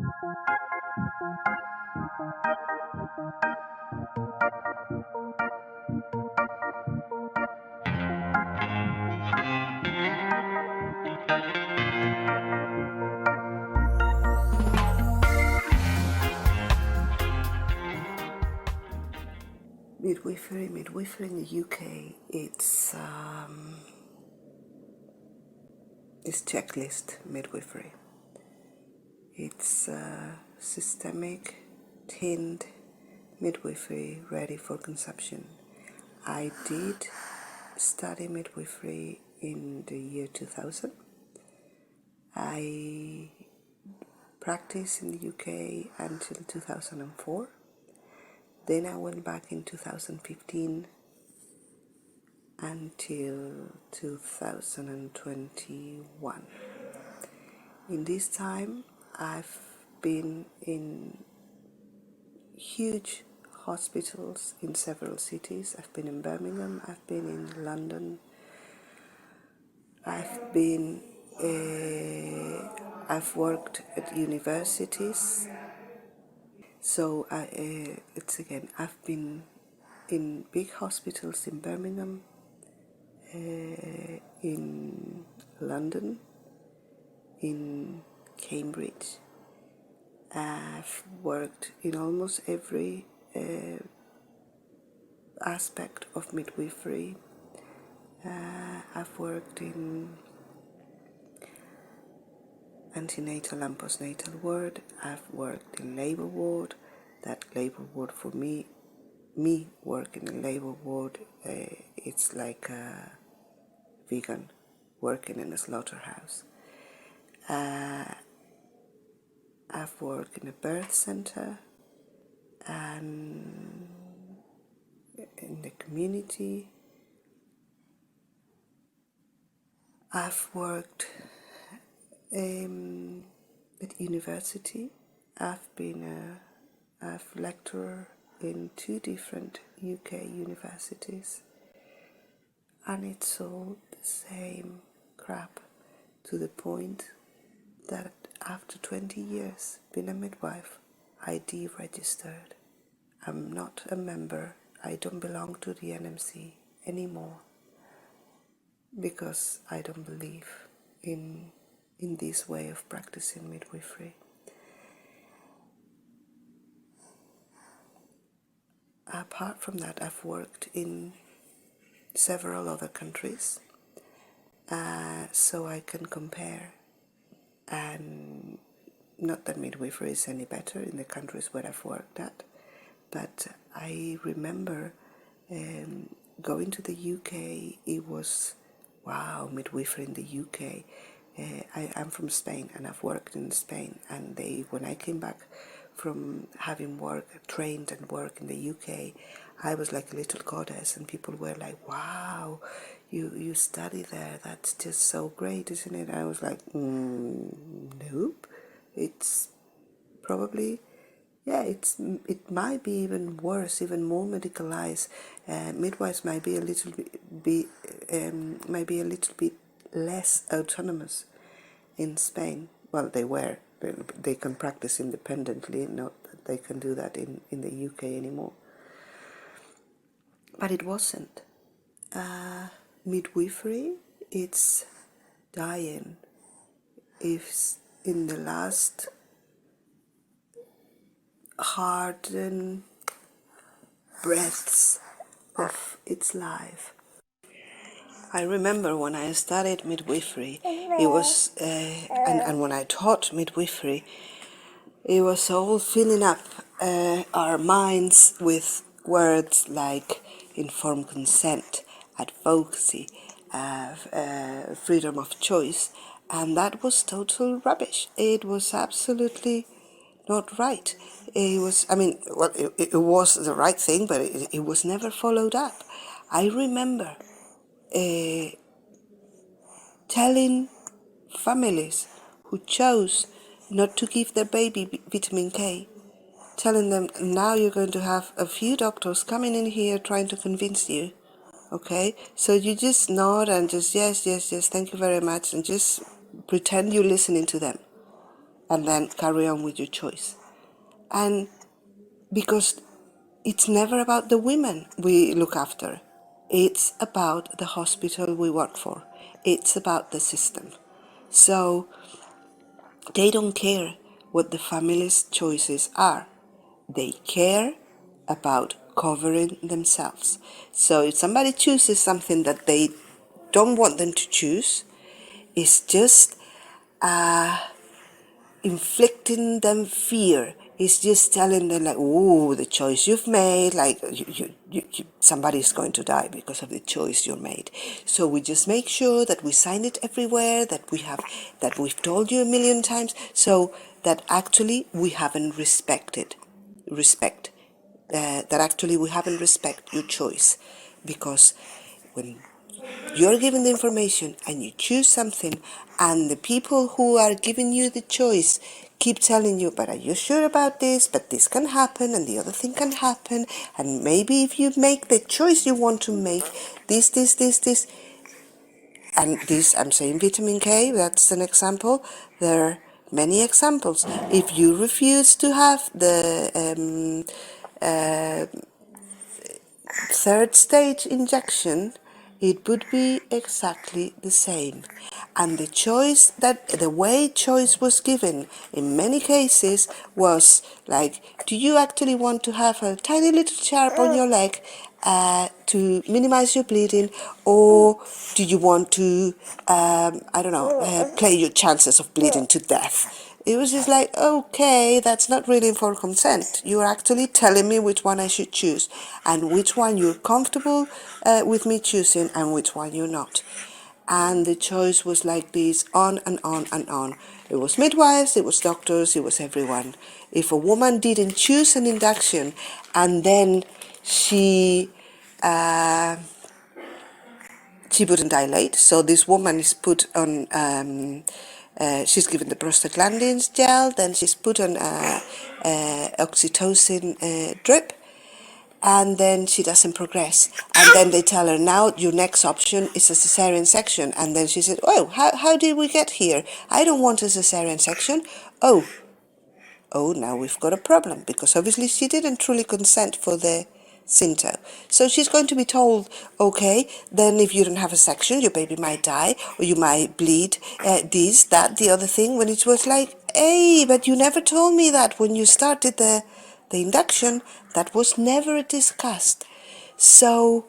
Midwifery in the UK, it's checklist midwifery. It's systemic, tinned midwifery ready for conception. I did study midwifery in the year 2000. I practiced in the UK until 2004. Then I went back in 2015 until 2021. In this time, I've been in huge hospitals in several cities. I've been in Birmingham, I've been in London, I've worked at universities. So I've been in big hospitals in Birmingham, in London, in Cambridge. I've worked in almost every aspect of midwifery. I've worked in antenatal and postnatal ward. I've worked in labor ward. That labor ward for me working in labor ward, it's like a vegan working in a slaughterhouse. I've worked in a birth center and in the community. I've worked at university. I've been a lecturer in 2 different UK universities, and it's all the same crap, to the point that after 20 years being a midwife, I deregistered. I'm not a member. I don't belong to the NMC anymore because I don't believe in this way of practicing midwifery. Apart from that, I've worked in several other countries, so I can compare. And not that midwifery is any better in the countries where I've worked at, but I remember going to the UK. It was, wow, midwifery in the UK. I'm from Spain, and I've worked in Spain, and when I came back from having trained and worked in the UK, I was like a little goddess, and people were like, wow, you study there, that's just so great, isn't it? I was like, nope, it's probably, it might be even worse, even more medicalized. Midwives might be a little bit less autonomous in Spain. Well, they can practice independently, not that they can do that in the UK anymore. But it wasn't. Midwifery, it's dying. If in the last hardened breaths of its life. I remember when I studied midwifery, it was, and when I taught midwifery, it was all filling up our minds with words like informed consent, advocacy, freedom of choice, and that was total rubbish. It was absolutely not right. It was, it was the right thing, but it was never followed up. I remember telling families who chose not to give their baby vitamin K, telling them, now you're going to have a few doctors coming in here trying to convince you, okay? So you just nod and just, yes, thank you very much, and just pretend you're listening to them. and then carry on with your choice. And because it's never about the women we look after, it's about the hospital we work for, it's about the system. So they don't care what the family's choices are. They care about covering themselves. So if somebody chooses something that they don't want them to choose, it's just inflicting them fear. It's just telling them like, oh, the choice you've made, like somebody's going to die because of the choice you made. So we just make sure that we sign it everywhere, that we've told you a million times, so that actually we haven't respect, that actually we haven't respect your choice. Because when you're given the information and you choose something, and the people who are giving you the choice keep telling you, but are you sure about this? But this can happen, and the other thing can happen, and maybe if you make the choice you want to make, this, and this, I'm saying vitamin K, that's an example. There are many examples. If you refuse to have the third stage injection, it would be exactly the same. And the way choice was given in many cases was like, do you actually want to have a tiny little sharp on your leg to minimize your bleeding, or do you want to, play your chances of bleeding to death? It was just like, okay, that's not really informed consent. You're actually telling me which one I should choose, and which one you're comfortable with me choosing, and which one you're not. And the choice was like this, on and on and on. It was midwives, it was doctors, it was everyone. If a woman didn't choose an induction, and then she wouldn't dilate, so this woman is put on, she's given the prostaglandins gel, then she's put on oxytocin drip, and then she doesn't progress. And then they tell her, now your next option is a cesarean section. And then she said, oh, how did we get here? I don't want a cesarean section. Oh, now we've got a problem, because obviously she didn't truly consent for the Cinto. So she's going to be told, okay, then if you don't have a section, your baby might die, or you might bleed, this, that, the other thing, when it was like, hey, but you never told me that when you started the induction. That was never discussed. So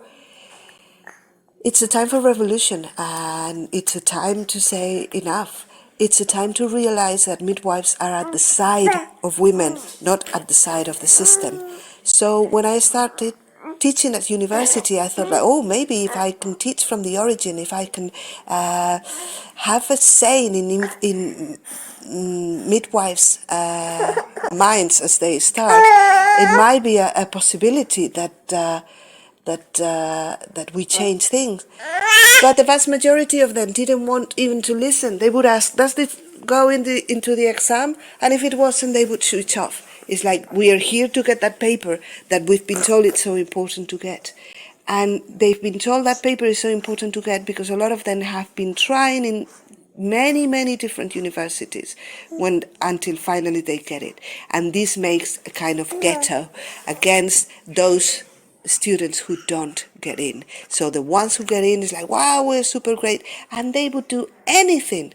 it's a time for revolution, and it's a time to say enough. It's a time to realize that midwives are at the side of women, not at the side of the system. So when I started teaching at university, I thought, like, oh, maybe if I can teach from the origin, if I can have a say in midwives' minds as they start, it might be a possibility that we change things. But the vast majority of them didn't want even to listen. They would ask, does this go into the exam? And if it wasn't, they would switch off. It's like, we are here to get that paper that we've been told it's so important to get. And they've been told that paper is so important to get because a lot of them have been trying in many different universities until finally they get it. And this makes a kind of ghetto against those students who don't get in. So the ones who get in is like, wow, we're super great, and they would do anything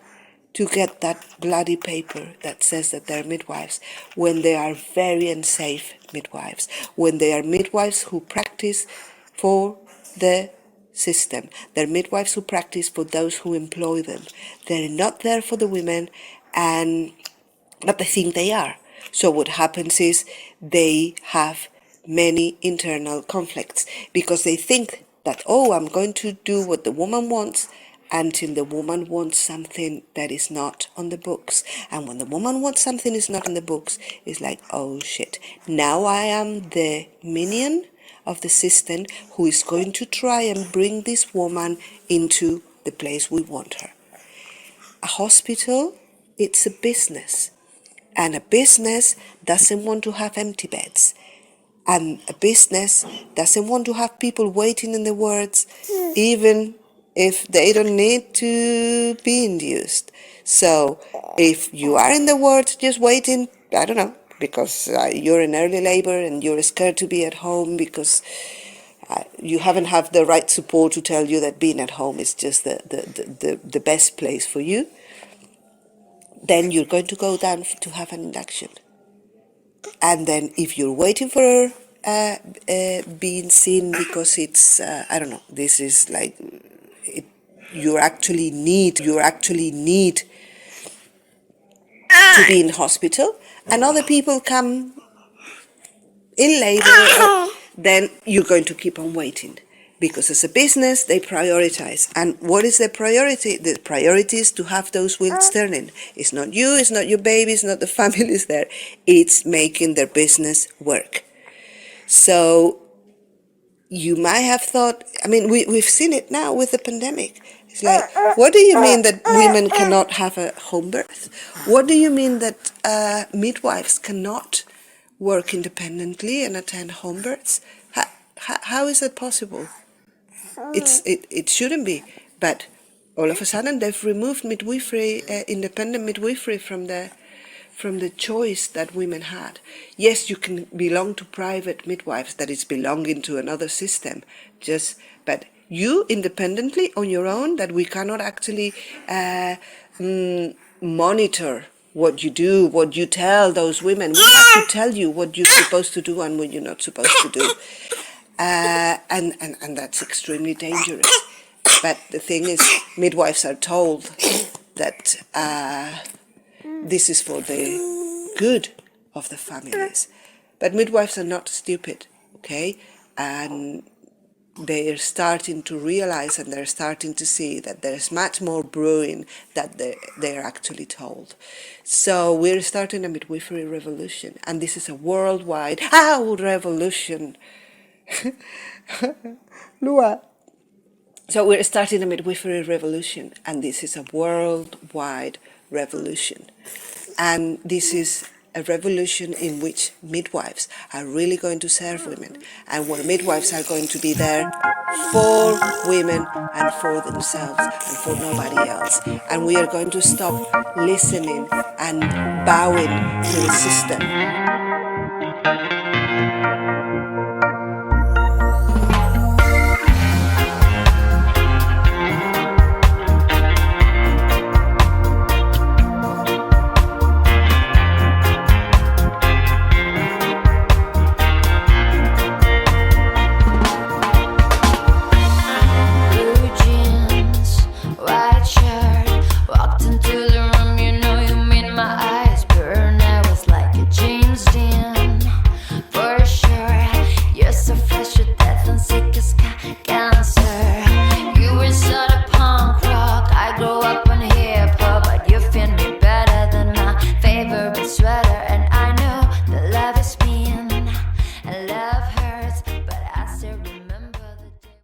to get that bloody paper that says that they're midwives, when they are very unsafe midwives, when they are midwives who practice for the system. They're midwives who practice for those who employ them. They're not there for the women, but they think they are. So what happens is they have many internal conflicts, because they think that, oh, I'm going to do what the woman wants, until the woman wants something that is not on the books. And when the woman wants something is not in the books, it's like, oh shit, now I am the minion of the system who is going to try and bring this woman into the place we want her. A hospital, it's a business. And a business doesn't want to have empty beds. And a business doesn't want to have people waiting in the wards, even if they don't need to be induced. So if you are in the ward just waiting, I don't know, because you're in early labor and you're scared to be at home because you haven't have the right support to tell you that being at home is just the best place for you, then you're going to go down to have an induction. And then if you're waiting for being seen because it's, I don't know, this is like, you actually need to be in hospital, and other people come in labor, then you're going to keep on waiting. Because as a business, they prioritize. And what is the priority? The priority is to have those wheels turning. It's not you, it's not your baby, it's not the families there. It's making their business work. So you might have thought, I mean, we've seen it now with the pandemic. It's like, what do you mean that women cannot have a home birth? What do you mean that midwives cannot work independently and attend home births? How is that possible? It shouldn't be. But all of a sudden they've removed midwifery, independent midwifery from the choice that women had. Yes, you can belong to private midwives, that is belonging to another system, but you independently on your own, that we cannot actually monitor what you do, what you tell those women. We have to tell you what you're supposed to do and what you're not supposed to do. And that's extremely dangerous. But the thing is, midwives are told that this is for the good of the families. But midwives are not stupid, okay? And they're starting to realize, and they're starting to see that there's much more brewing than they're actually told. So we're starting a midwifery revolution, and this is a worldwide revolution. Lua. So we're starting a midwifery revolution, and this is a worldwide revolution. And this is a revolution in which midwives are really going to serve women, and where midwives are going to be there for women and for themselves and for nobody else. And we are going to stop listening and bowing to the system.